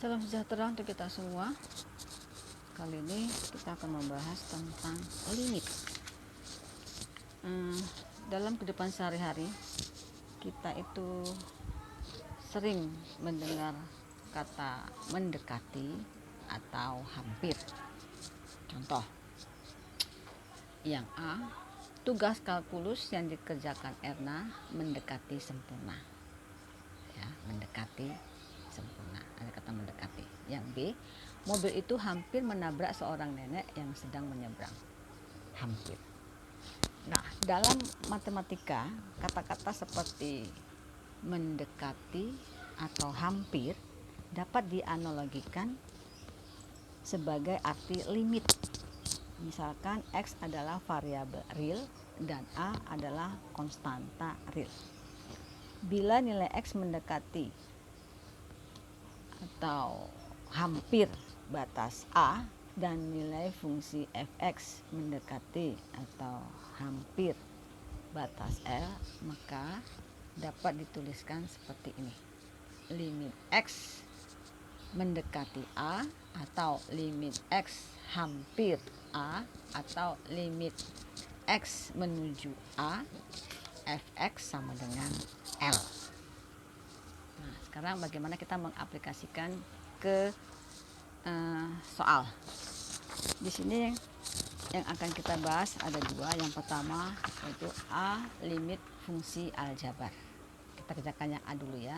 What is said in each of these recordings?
Salam sejahtera untuk kita semua. Kali ini kita akan membahas tentang limit. Dalam kehidupan sehari-hari kita itu sering mendengar kata mendekati atau hampir. Contoh, yang A, tugas kalkulus yang dikerjakan Erna mendekati sempurna. Ya, mendekati sempurna, ada kata mendekati. Yang B, mobil itu hampir menabrak seorang nenek yang sedang menyeberang. Hampir. Nah, dalam matematika, kata-kata seperti mendekati atau hampir dapat dianalogikan sebagai arti limit. Misalkan X adalah variabel real dan A adalah konstanta real. Bila nilai X mendekati atau hampir batas A dan nilai fungsi fx mendekati atau hampir batas L, maka dapat dituliskan seperti ini. Limit X mendekati A atau limit X hampir A atau limit X menuju A, fx sama dengan L. Nah, sekarang bagaimana kita mengaplikasikan ke soal. Di sini yang akan kita bahas ada dua. Yang pertama yaitu A, limit fungsi aljabar. Kita kerjakan yang A dulu ya.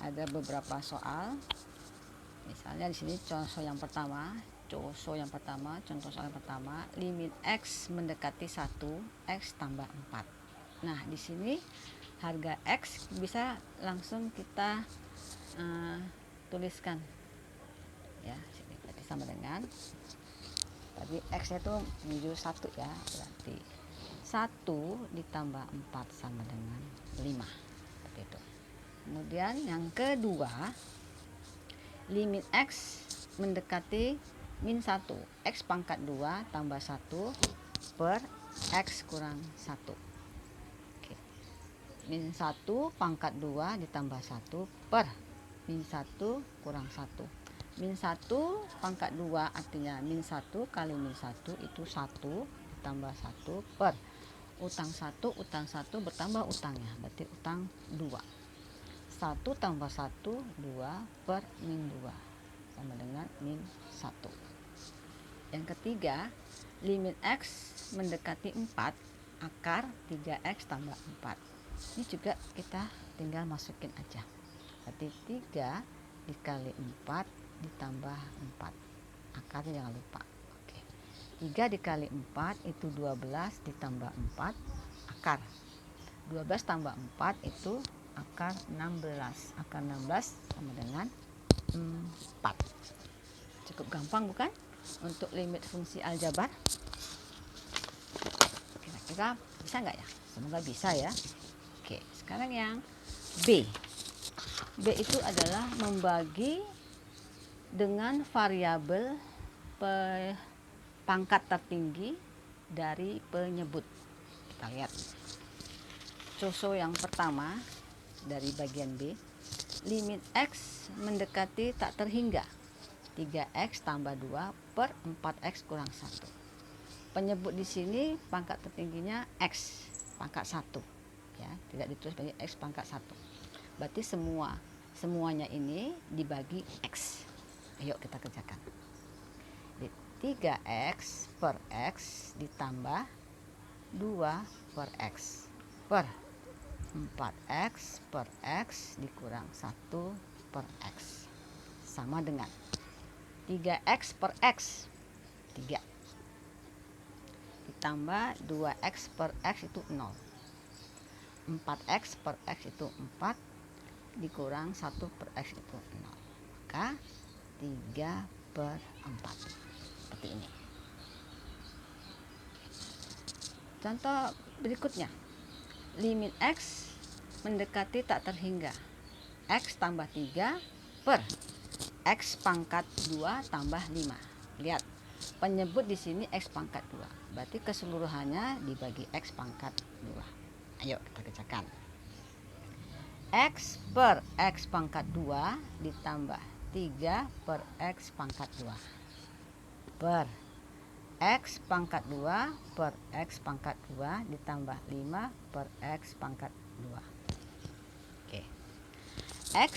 Ada beberapa soal. Misalnya di sini contoh soal yang pertama, limit X mendekati 1, X tambah 4. Nah, di sini harga X bisa langsung kita tuliskan. Ya, sini berarti sama dengan tadi X-nya itu menuju 1 ya, berarti 1 ditambah 4 sama dengan 5. Seperti itu. Kemudian yang kedua, limit X mendekati min 1, X pangkat 2 tambah 1 per X kurang 1. Oke. Min 1 pangkat 2 ditambah 1 per min 1 kurang 1. Min 1 pangkat 2 artinya min 1 kali min 1 itu 1 ditambah 1 per utang 1 bertambah utangnya, berarti utang 2. 1 tambah 1 2 per min 2 sama dengan min 1. Yang ketiga, limit X mendekati 4 akar 3X tambah 4. Ini juga kita tinggal masukin aja. Berarti 3 dikali 4 ditambah 4. Akarnya jangan lupa. Oke. 3 dikali 4 itu 12 ditambah 4 akar. 12 tambah 4 itu akar 16. Akar 16 sama dengan 4. Cukup gampang bukan? Untuk limit fungsi aljabar. Kira-kira bisa nggak ya? Semoga bisa ya. Oke, sekarang yang B. B itu adalah membagi dengan variabel pangkat tertinggi dari penyebut. Kita lihat. Contoh yang pertama dari bagian B. Limit X mendekati tak terhingga 3X tambah 2 per 4X kurang 1. Penyebut di sini pangkat tertingginya X pangkat 1. Ya, tidak ditulis sebagai X pangkat 1. Berarti semuanya ini dibagi X. Ayo kita kerjakan. 3X per X ditambah 2 per X per 4X per X dikurang 1 per X sama dengan 3X per X 3 ditambah 2X per X itu 0. 4X per X itu 4 dikurang 1 per X itu 0. Maka 3 per 4. Seperti ini. Contoh berikutnya. Limit X mendekati tak terhingga. X tambah 3 per X pangkat 2 tambah 5. Lihat, penyebut di sini X pangkat 2. Berarti keseluruhannya dibagi X pangkat 2. Ayo kita kerjakan. X per X pangkat 2 ditambah 3 per X pangkat 2 per X pangkat 2 per X pangkat 2 ditambah 5 per X pangkat 2. Oke. X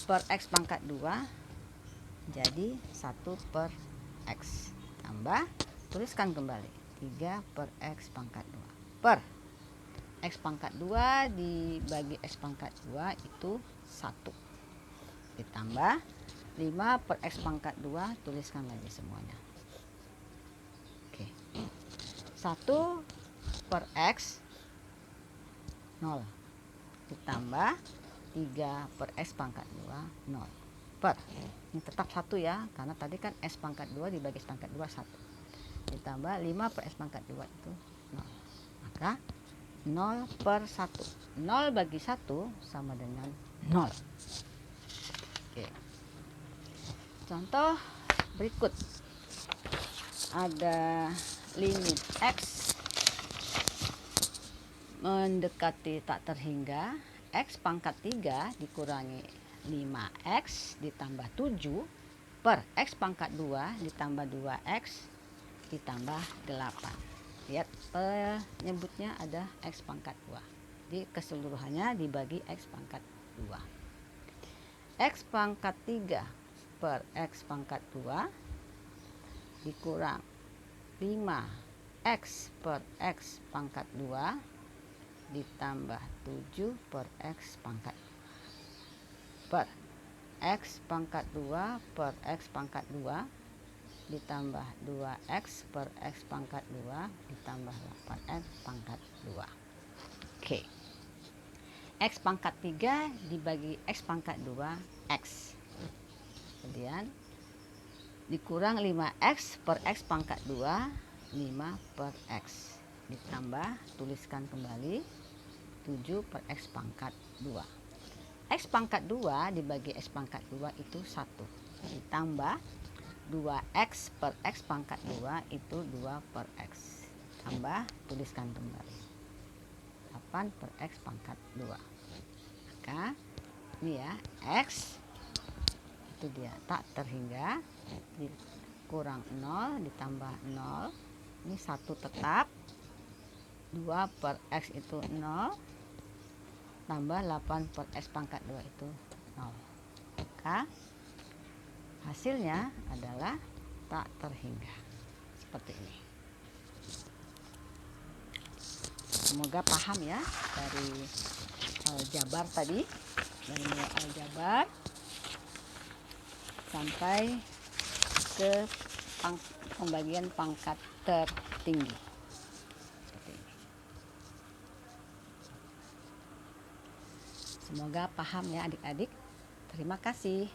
per X pangkat 2 jadi 1 per X. Tambah, tuliskan kembali 3 per X pangkat 2 per X pangkat 2 dibagi X pangkat 2 itu 1. Ditambah 5 per X pangkat 2, tuliskan lagi semuanya. Oke. 1 per X 0. Ditambah 3 per X pangkat 2, 0. Per, ini tetap 1 ya, karena tadi kan X pangkat 2 dibagi X pangkat 2, 1. Ditambah 5 per X pangkat 2 itu 0. Maka 0 per 1. 0 bagi 1 sama dengan 0. Oke. Contoh berikut. Ada limit X mendekati tak terhingga. X pangkat 3 dikurangi 5X ditambah 7 per X pangkat 2 ditambah 2X ditambah 8. Lihat penyebutnya ada X pangkat 2. Jadi keseluruhannya dibagi X pangkat 2. X pangkat 3 per X pangkat 2 dikurang 5X per X pangkat 2 ditambah 7 per X pangkat per X pangkat 2 per X pangkat 2 ditambah 2X per X pangkat 2 ditambah 8X pangkat 2. Oke. X pangkat 3 dibagi X pangkat 2X. Kemudian dikurang 5X per X pangkat 2, 5 per X. Ditambah, tuliskan kembali 7 per X pangkat 2. X pangkat 2 dibagi X pangkat 2 itu 1. Ditambah 2X per X pangkat 2 itu 2 per X. Tambah, tuliskan kembali 8 per X pangkat 2. Maka ini ya, X itu dia tak terhingga, kurang 0 ditambah 0, ini 1 tetap, 2 per X itu 0, tambah 8 per X pangkat 2 itu 0. Maka hasilnya adalah tak terhingga. Seperti ini. Semoga paham ya dari aljabar tadi. Dari mulai aljabar sampai ke pembagian pangkat tertinggi. Seperti ini. Semoga paham ya adik-adik. Terima kasih.